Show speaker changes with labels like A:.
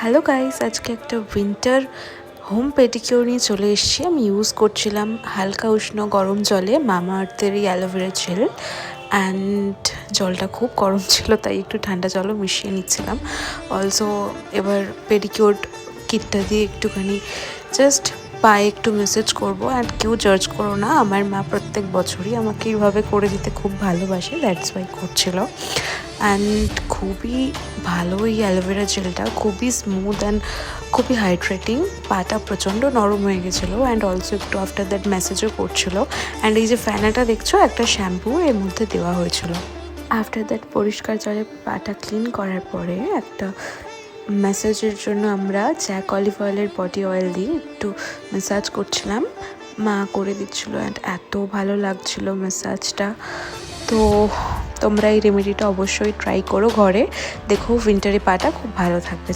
A: Hello guys, আজকে একটা winter home pedicure নিয়ে চলে এসেছি। আমি ইউজ করছিলাম হালকা উষ্ণ গরম জলে মামা আর্থের এই অ্যালোভেরা জেল। অ্যান্ড জলটা খুব গরম ছিল, তাই একটু ঠান্ডা জলও মিশিয়ে নিচ্ছিলাম। অলসো এবার পেডিকিউর কিটটা দিয়ে একটুখানি জাস্ট পায়ে একটু মেসেজ করবো। অ্যান্ড কেউ জাজ করো না, আমার মা প্রত্যেক বছরই আমাকে এইভাবে করে দিতে খুব ভালোবাসে, দ্যাটস ওয়াই করছিল। অ্যান্ড খুবই ভালো এই অ্যালোভেরা জেলটা, খুবই স্মুথ অ্যান্ড খুবই হাইড্রেটিং। পাটা প্রচণ্ড নরম হয়ে গেছিলো অ্যান্ড অলসো একটু আফটার দ্যাট ম্যাসেজও করছিল। অ্যান্ড এই যে ফ্যানাটা দেখছো, একটা শ্যাম্পু এর মধ্যে দেওয়া হয়েছিল। আফটার দ্যাট পরিষ্কার জলে পাটা ক্লিন করার পরে একটা ম্যাসাজের জন্য আমরা জ্যাক অলিভ অয়েলের বডি অয়েল দিয়ে একটু ম্যাসাজ করছিলাম। মা করে দিচ্ছিলো অ্যান্ড এত ভালো লাগছিল ম্যাসাজটা। তো তোমরা এই রেমেডিটা অবশ্যই ট্রাই করো ঘরে, দেখো উইন্টারে পাটা খুব ভালো থাকবে।